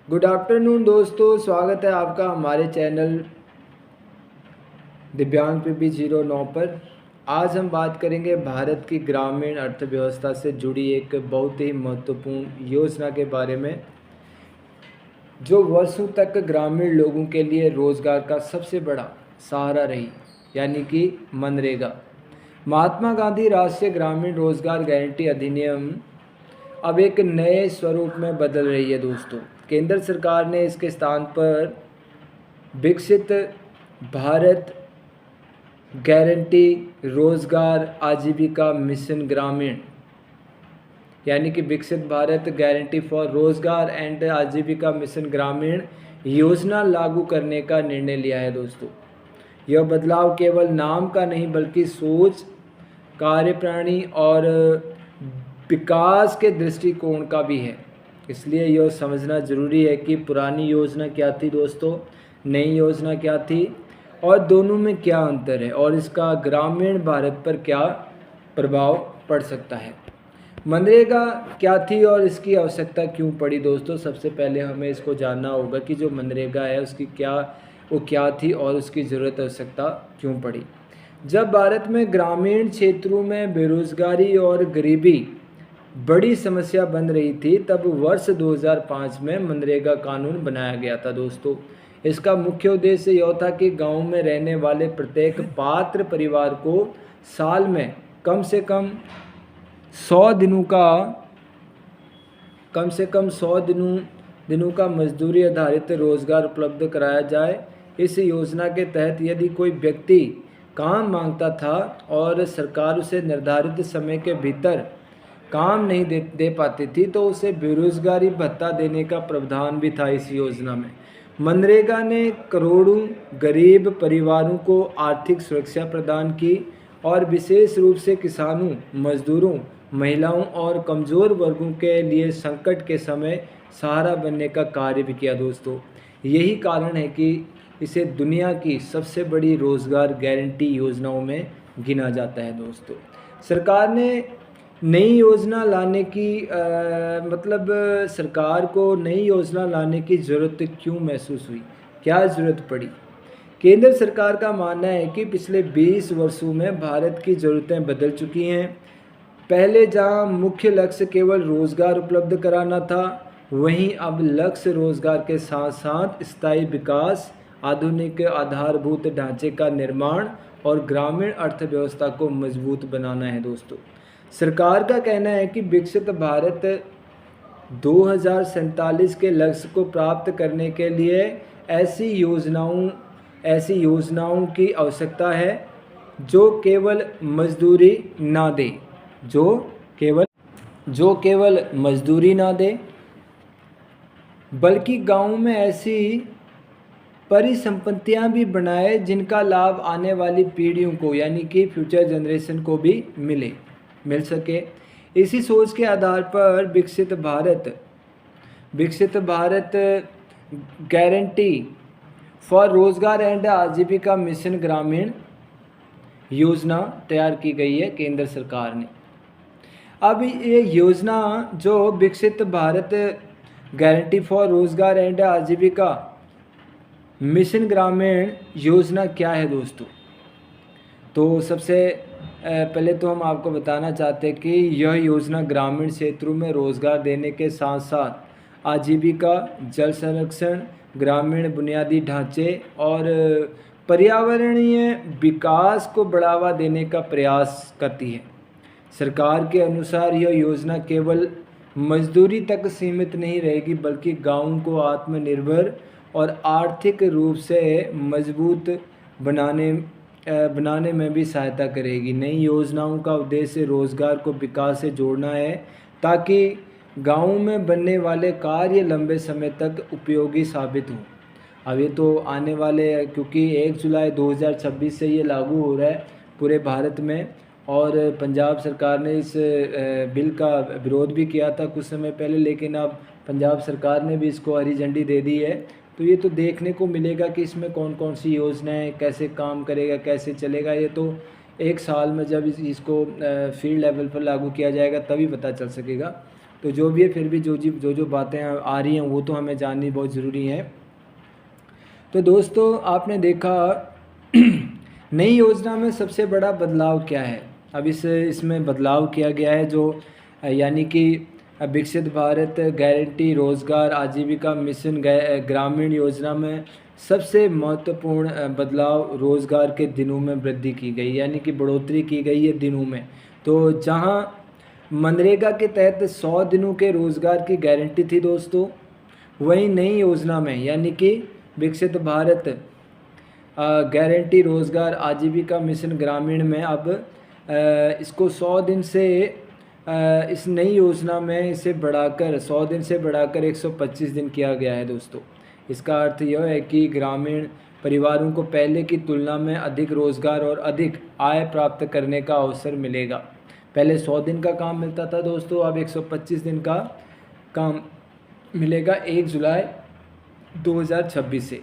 Good afternoon दोस्तों, स्वागत है आपका हमारे चैनल दिव्यांग PP09 पर। आज हम बात करेंगे भारत की ग्रामीण अर्थव्यवस्था से जुड़ी एक बहुत ही महत्वपूर्ण योजना के बारे में, जो वर्षों तक ग्रामीण लोगों के लिए रोजगार का सबसे बड़ा सहारा रही, यानी कि मनरेगा। महात्मा गांधी राष्ट्रीय ग्रामीण रोजगार गारंटी अधिनियम अब एक नए स्वरूप में बदल रही है दोस्तों। केंद्र सरकार ने इसके स्थान पर विकसित भारत गारंटी रोजगार आजीविका मिशन ग्रामीण, यानी कि विकसित भारत गारंटी फॉर रोजगार एंड आजीविका मिशन ग्रामीण योजना लागू करने का निर्णय लिया है दोस्तों। यह बदलाव केवल नाम का नहीं बल्कि सोच, कार्यप्रणाली और विकास के दृष्टिकोण का भी है। इसलिए यह समझना ज़रूरी है कि पुरानी योजना क्या थी दोस्तों, नई योजना क्या थी और दोनों में क्या अंतर है और इसका ग्रामीण भारत पर क्या प्रभाव पड़ सकता है। मनरेगा क्या थी और इसकी आवश्यकता क्यों पड़ी दोस्तों। सबसे पहले हमें इसको जानना होगा कि जो मनरेगा है उसकी क्या थी और उसकी ज़रूरत आवश्यकता क्यों पड़ी। जब भारत में ग्रामीण क्षेत्रों में बेरोजगारी और गरीबी बड़ी समस्या बन रही थी, तब वर्ष 2005 में मनरेगा कानून बनाया गया था दोस्तों। इसका मुख्य उद्देश्य यह था कि गांव में रहने वाले प्रत्येक पात्र परिवार को साल में कम से कम 100 दिनों का मजदूरी आधारित रोजगार उपलब्ध कराया जाए। इस योजना के तहत यदि कोई व्यक्ति काम मांगता था और सरकार उसे निर्धारित समय के भीतर काम नहीं दे पाती थी, तो उसे बेरोजगारी भत्ता देने का प्रावधान भी था इस योजना में। मनरेगा ने करोड़ों गरीब परिवारों को आर्थिक सुरक्षा प्रदान की और विशेष रूप से किसानों, मजदूरों, महिलाओं और कमज़ोर वर्गों के लिए संकट के समय सहारा बनने का कार्य भी किया दोस्तों। यही कारण है कि इसे दुनिया की सबसे बड़ी रोज़गार गारंटी योजनाओं में गिना जाता है दोस्तों। सरकार ने नई योजना लाने की सरकार को नई योजना लाने की ज़रूरत क्यों महसूस हुई, क्या ज़रूरत पड़ी। केंद्र सरकार का मानना है कि पिछले 20 वर्षों में भारत की ज़रूरतें बदल चुकी हैं। पहले जहां मुख्य लक्ष्य केवल रोज़गार उपलब्ध कराना था, वहीं अब लक्ष्य रोज़गार के साथ साथ स्थायी विकास, आधुनिक आधारभूत ढांचे का निर्माण और ग्रामीण अर्थव्यवस्था को मजबूत बनाना है दोस्तों। सरकार का कहना है कि विकसित भारत 2047 के लक्ष्य को प्राप्त करने के लिए ऐसी योजनाओं की आवश्यकता है जो केवल मजदूरी ना दे, जो केवल मजदूरी ना दे, बल्कि गांव में ऐसी परिसंपत्तियां भी बनाए जिनका लाभ आने वाली पीढ़ियों को, यानी कि फ्यूचर जनरेशन को भी मिल सके। इसी सोच के आधार पर विकसित भारत गारंटी फॉर रोजगार एंड आजीविका मिशन ग्रामीण योजना तैयार की गई है केंद्र सरकार ने। अब ये योजना जो विकसित भारत गारंटी फॉर रोजगार एंड आजीविका मिशन ग्रामीण योजना क्या है दोस्तों। तो सबसे पहले तो हम आपको बताना चाहते हैं कि यह योजना ग्रामीण क्षेत्रों में रोजगार देने के साथ साथ आजीविका, जल संरक्षण, ग्रामीण बुनियादी ढांचे और पर्यावरणीय विकास को बढ़ावा देने का प्रयास करती है। सरकार के अनुसार यह योजना केवल मजदूरी तक सीमित नहीं रहेगी, बल्कि गाँव को आत्मनिर्भर और आर्थिक रूप से मजबूत बनाने में भी सहायता करेगी। नई योजनाओं का उद्देश्य रोजगार को विकास से जोड़ना है, ताकि गाँव में बनने वाले कार्य लंबे समय तक उपयोगी साबित हों। अब ये तो आने वाले, क्योंकि 1 जुलाई 2026 से ये लागू हो रहा है पूरे भारत में, और पंजाब सरकार ने इस बिल का विरोध भी किया था कुछ समय पहले, लेकिन अब पंजाब सरकार ने भी इसको हरी झंडी दे दी है। तो ये तो देखने को मिलेगा कि इसमें कौन कौन सी योजनाएं, कैसे काम करेगा, कैसे चलेगा। ये तो 1 साल में जब इसको फील्ड लेवल पर लागू किया जाएगा तभी पता चल सकेगा। तो जो भी है फिर भी जो बातें आ रही हैं वो तो हमें जाननी बहुत ज़रूरी है। तो दोस्तों आपने देखा नई योजना में सबसे बड़ा बदलाव क्या है। अब इसमें बदलाव किया गया है जो यानी कि विकसित भारत गारंटी रोजगार आजीविका मिशन ग्रामीण योजना में सबसे महत्वपूर्ण बदलाव रोजगार के दिनों में वृद्धि की गई, यानी कि बढ़ोतरी की गई है दिनों में। तो जहां मनरेगा के तहत 100 दिनों के रोजगार की गारंटी थी दोस्तों, वहीं नई योजना में यानी कि विकसित भारत गारंटी रोजगार आजीविका मिशन ग्रामीण में अब इसको 100 दिन से इस नई योजना में इसे बढ़ाकर 100 दिन से बढ़ाकर 125 दिन किया गया है दोस्तों। इसका अर्थ यह है कि ग्रामीण परिवारों को पहले की तुलना में अधिक रोजगार और अधिक आय प्राप्त करने का अवसर मिलेगा। पहले 100 दिन का काम मिलता था दोस्तों, अब 125 दिन का काम मिलेगा 1 जुलाई 2026 से।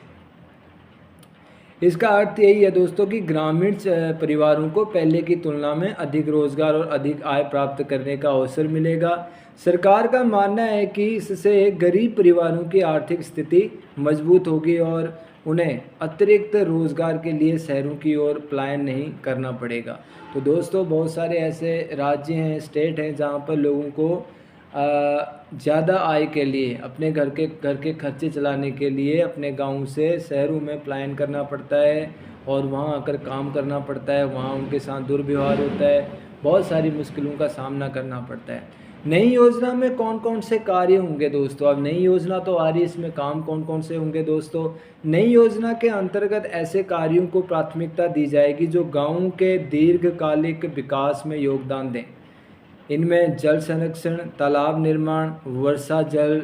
इसका अर्थ यही है दोस्तों कि ग्रामीण परिवारों को पहले की तुलना में अधिक रोजगार और अधिक आय प्राप्त करने का अवसर मिलेगा। सरकार का मानना है कि इससे गरीब परिवारों की आर्थिक स्थिति मजबूत होगी और उन्हें अतिरिक्त रोजगार के लिए शहरों की ओर पलायन नहीं करना पड़ेगा। तो दोस्तों बहुत सारे ऐसे राज्य हैं, स्टेट हैं जहाँ पर लोगों को ज़्यादा आय के लिए अपने घर के खर्चे चलाने के लिए अपने गांव से शहरों में पलायन करना पड़ता है और वहां आकर काम करना पड़ता है, वहां उनके साथ दुर्व्यवहार होता है, बहुत सारी मुश्किलों का सामना करना पड़ता है। नई योजना में कौन कौन से कार्य होंगे दोस्तों। अब नई योजना तो आ रही है, इसमें काम कौन कौन से होंगे दोस्तों। नई योजना के अंतर्गत ऐसे कार्यों को प्राथमिकता दी जाएगी जो गाँव के दीर्घकालिक विकास में योगदान दें। इनमें जल संरक्षण, तालाब निर्माण, वर्षा जल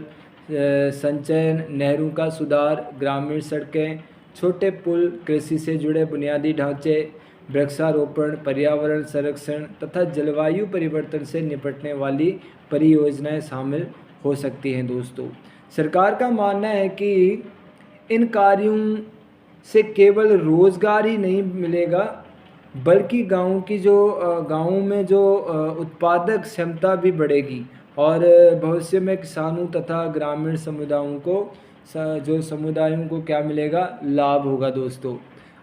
संचयन, नहरों का सुधार, ग्रामीण सड़कें, छोटे पुल, कृषि से जुड़े बुनियादी ढांचे, वृक्षारोपण, पर्यावरण संरक्षण तथा जलवायु परिवर्तन से निपटने वाली परियोजनाएं शामिल हो सकती हैं दोस्तों। सरकार का मानना है कि इन कार्यों से केवल रोजगार ही नहीं मिलेगा बल्कि गाँव में जो उत्पादक क्षमता भी बढ़ेगी और भविष्य में किसानों तथा ग्रामीण समुदायों को क्या मिलेगा, लाभ होगा दोस्तों।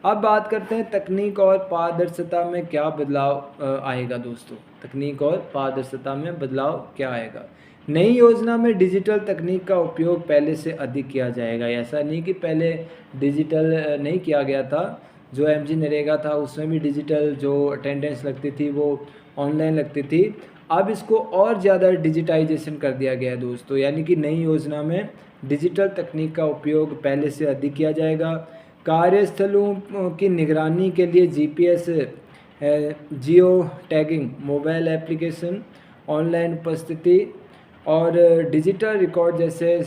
अब बात करते हैं तकनीक और पारदर्शिता में क्या बदलाव आएगा दोस्तों। तकनीक और पारदर्शिता में बदलाव क्या आएगा। नई योजना में डिजिटल तकनीक का उपयोग पहले से अधिक किया जाएगा। ऐसा नहीं कि पहले डिजिटल नहीं किया गया था, जो एमजी नरेगा था उसमें भी डिजिटल जो अटेंडेंस लगती थी वो ऑनलाइन लगती थी। अब इसको और ज़्यादा डिजिटाइजेशन कर दिया गया है दोस्तों, यानी कि नई योजना में डिजिटल तकनीक का उपयोग पहले से अधिक किया जाएगा। कार्यस्थलों की निगरानी के लिए GPS, geo tagging, mobile application, online उपस्थिति और डिजिटल रिकॉर्ड जैसे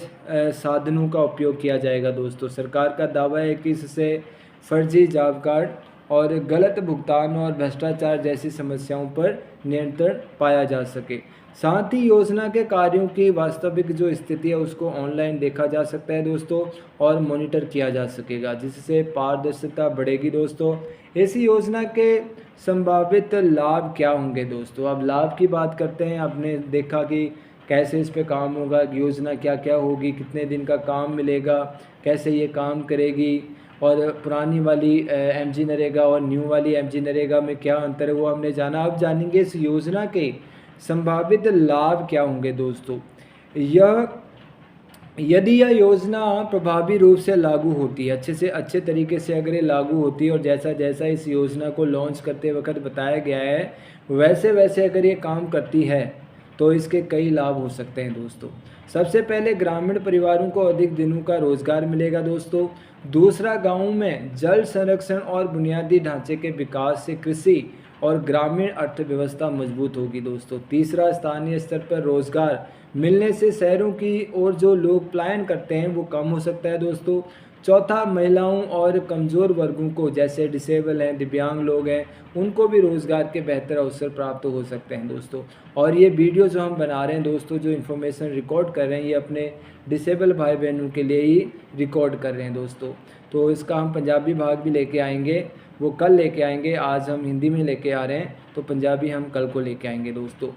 साधनों का उपयोग किया जाएगा दोस्तों। सरकार का दावा है कि इससे फर्जी जॉब कार्ड और गलत भुगतान और भ्रष्टाचार जैसी समस्याओं पर नियंत्रण पाया जा सके। साथ ही योजना के कार्यों की वास्तविक जो स्थिति है उसको ऑनलाइन देखा जा सकता है दोस्तों और मॉनिटर किया जा सकेगा, जिससे पारदर्शिता बढ़ेगी दोस्तों। इस योजना के संभावित लाभ क्या होंगे दोस्तों। अब लाभ की बात करते हैं। आपने देखा कि कैसे इस पे काम होगा, योजना क्या क्या होगी, कितने दिन का काम मिलेगा, कैसे ये काम करेगी और पुरानी वाली एमजी नरेगा और न्यू वाली एमजी नरेगा में क्या अंतर है वो हमने जाना। अब जानेंगे इस योजना के संभावित लाभ क्या होंगे दोस्तों। यदि यह योजना प्रभावी रूप से लागू होती है, अच्छे तरीके से अगर ये लागू होती है और जैसा जैसा इस योजना को लॉन्च करते वक्त बताया गया है वैसे वैसे अगर ये काम करती है तो इसके कई लाभ हो सकते हैं दोस्तों। सबसे पहले ग्रामीण परिवारों को अधिक दिनों का रोजगार मिलेगा दोस्तों। दूसरा, गाँव में जल संरक्षण और बुनियादी ढांचे के विकास से कृषि और ग्रामीण अर्थव्यवस्था मजबूत होगी दोस्तों। तीसरा, स्थानीय स्तर पर रोजगार मिलने से शहरों की ओर जो लोग पलायन करते हैं वो कम हो सकता है दोस्तों। चौथा, महिलाओं और कमज़ोर वर्गों को जैसे डिसेबल हैं, दिव्यांग लोग हैं, उनको भी रोज़गार के बेहतर अवसर प्राप्त हो सकते हैं दोस्तों। और ये वीडियो जो हम बना रहे हैं दोस्तों, जो इन्फॉर्मेशन रिकॉर्ड कर रहे हैं, ये अपने डिसेबल भाई बहनों के लिए ही रिकॉर्ड कर रहे हैं दोस्तों। तो इसका हम पंजाबी भाग भी लेके आएंगे, वो कल लेके आएंगे। आज हम हिंदी में लेके आ रहे हैं तो पंजाबी हम कल को लेके आएंगे दोस्तों।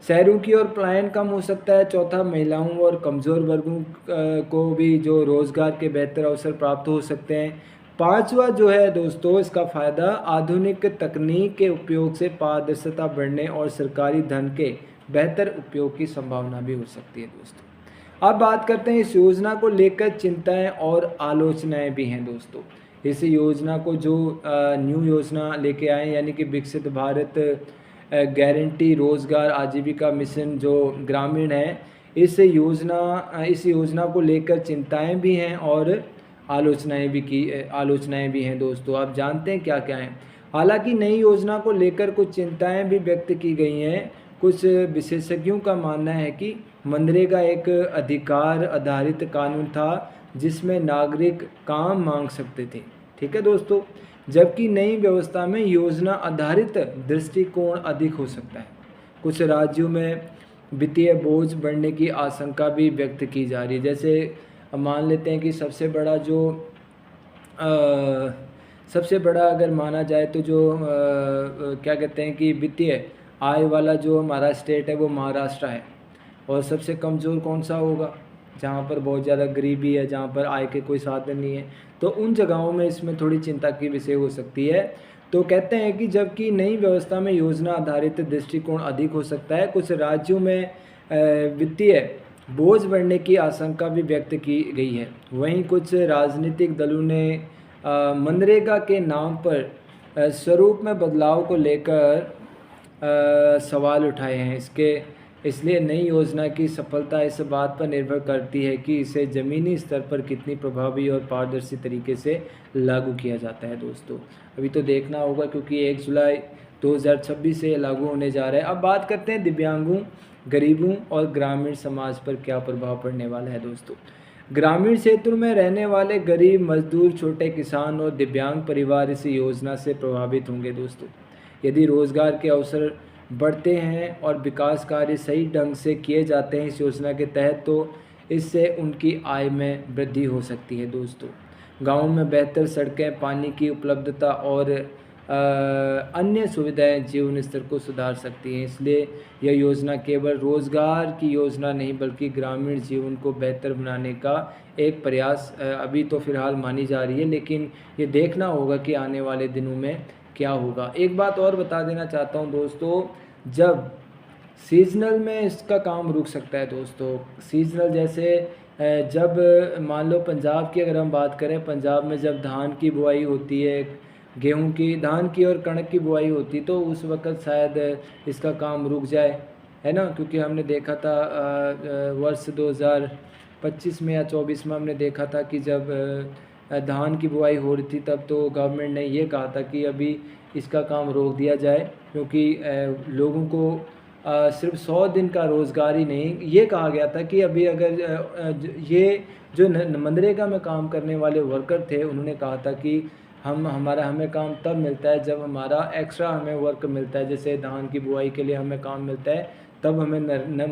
शहरों की ओर पलायन कम हो सकता है। चौथा, महिलाओं और कमज़ोर वर्गों को भी जो रोज़गार के बेहतर अवसर प्राप्त हो सकते हैं। पांचवा जो है दोस्तों, इसका फ़ायदा आधुनिक तकनीक के उपयोग से पारदर्शिता बढ़ने और सरकारी धन के बेहतर उपयोग की संभावना भी हो सकती है दोस्तों। अब बात करते हैं इस योजना को लेकर चिंताएं और आलोचनाएं भी हैं दोस्तों। इस योजना को जो न्यू योजना लेके आए यानी कि विकसित भारत गारंटी रोज़गार आजीविका मिशन जो ग्रामीण है, इस योजना को लेकर चिंताएं भी हैं और आलोचनाएं भी हैं दोस्तों। आप जानते हैं क्या क्या हैं। हालांकि नई योजना को लेकर कुछ चिंताएं भी व्यक्त की गई हैं। कुछ विशेषज्ञों का मानना है कि मनरेगा एक अधिकार आधारित कानून था जिसमें नागरिक काम मांग सकते थे। ठीक है दोस्तों, जबकि नई व्यवस्था में योजना आधारित दृष्टिकोण अधिक हो सकता है। कुछ राज्यों में वित्तीय बोझ बढ़ने की आशंका भी व्यक्त की जा रही है। जैसे मान लेते हैं कि सबसे बड़ा अगर माना जाए तो जो क्या कहते हैं कि वित्तीय आय वाला जो हमारा स्टेट है वो महाराष्ट्र है। और सबसे कमज़ोर कौन सा होगा? जहाँ पर बहुत ज़्यादा गरीबी है, जहाँ पर आय के कोई साधन नहीं है, तो उन जगहों में इसमें थोड़ी चिंता की विषय हो सकती है। तो कहते हैं कि जबकि नई व्यवस्था में योजना आधारित दृष्टिकोण अधिक हो सकता है, कुछ राज्यों में वित्तीय बोझ बढ़ने की आशंका भी व्यक्त की गई है। वहीं कुछ राजनीतिक दलों ने मनरेगा के नाम पर स्वरूप में बदलाव को लेकर सवाल उठाए हैं। इसलिए नई योजना की सफलता इस बात पर निर्भर करती है कि इसे ज़मीनी स्तर पर कितनी प्रभावी और पारदर्शी तरीके से लागू किया जाता है दोस्तों। अभी तो देखना होगा क्योंकि 1 जुलाई 2026 से लागू होने जा रहा है। अब बात करते हैं दिव्यांगों, गरीबों और ग्रामीण समाज पर क्या प्रभाव पड़ने वाला है दोस्तों। ग्रामीण क्षेत्रों में रहने वाले गरीब, मजदूर, छोटे किसान और दिव्यांग परिवार इस योजना से प्रभावित होंगे दोस्तों। यदि रोज़गार के अवसर बढ़ते हैं और विकास कार्य सही ढंग से किए जाते हैं इस योजना के तहत, तो इससे उनकी आय में वृद्धि हो सकती है दोस्तों। गाँव में बेहतर सड़कें, पानी की उपलब्धता और अन्य सुविधाएं जीवन स्तर को सुधार सकती हैं। इसलिए यह योजना केवल रोज़गार की योजना नहीं बल्कि ग्रामीण जीवन को बेहतर बनाने का एक प्रयास अभी तो फ़िलहाल मानी जा रही है, लेकिन ये देखना होगा कि आने वाले दिनों में क्या होगा। एक बात और बता देना चाहता हूँ दोस्तों, जब सीजनल में इसका काम रुक सकता है दोस्तों। सीजनल जैसे जब मान लो पंजाब की अगर हम बात करें, पंजाब में जब धान की बुआई होती है, गेहूं की, धान की और कणक की बुआई होती, तो उस वक़्त शायद इसका काम रुक जाए, है ना। क्योंकि हमने देखा था वर्ष 2025 में या 24 में हमने देखा था कि जब धान की बुआई हो रही थी तब तो गवर्नमेंट ने ये कहा था कि अभी इसका काम रोक दिया जाए, क्योंकि लोगों को सिर्फ 100 दिन का रोज़गार ही नहीं, ये कहा गया था कि अभी अगर ये जो मनरेगा में काम करने वाले वर्कर थे, उन्होंने कहा था कि हमें काम तब मिलता है जब हमारा एक्स्ट्रा हमें वर्क मिलता है। जैसे धान की बुआई के लिए हमें काम मिलता है, तब हमें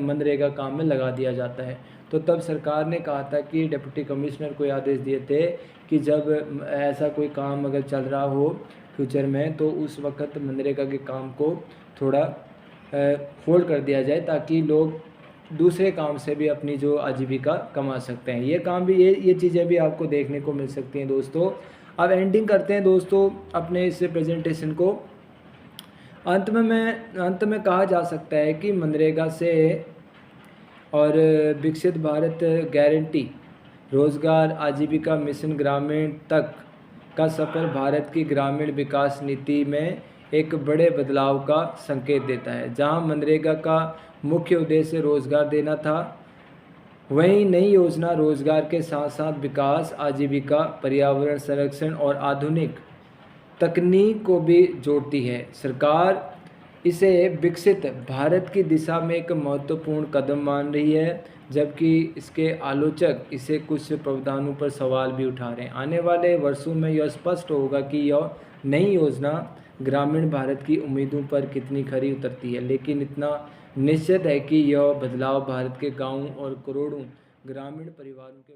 मनरेगा काम में लगा दिया जाता है। तो तब सरकार ने कहा था कि डिप्टी कमिश्नर को आदेश दिए थे कि जब ऐसा कोई काम अगर चल रहा हो फ्यूचर में, तो उस वक़्त मनरेगा के काम को थोड़ा होल्ड कर दिया जाए, ताकि लोग दूसरे काम से भी अपनी जो आजीविका कमा सकते हैं। ये काम भी ये चीज़ें भी आपको देखने को मिल सकती हैं दोस्तों। अब एंडिंग करते हैं दोस्तों अपने इस प्रेजेंटेशन को। अंत में कहा जा सकता है कि मनरेगा से और विकसित भारत गारंटी रोज़गार आजीविका मिशन ग्रामीण तक का सफ़र भारत की ग्रामीण विकास नीति में एक बड़े बदलाव का संकेत देता है। जहां मनरेगा का मुख्य उद्देश्य रोज़गार देना था, वहीं नई योजना रोज़गार के साथ साथ विकास, आजीविका, पर्यावरण संरक्षण और आधुनिक तकनीक को भी जोड़ती है। सरकार इसे विकसित भारत की दिशा में एक महत्वपूर्ण कदम मान रही है, जबकि इसके आलोचक इसे कुछ प्रावधानों पर सवाल भी उठा रहे हैं। आने वाले वर्षों में यह स्पष्ट होगा कि यह नई योजना ग्रामीण भारत की उम्मीदों पर कितनी खरी उतरती है, लेकिन इतना निश्चित है कि यह बदलाव भारत के गाँव और करोड़ों ग्रामीण परिवारों के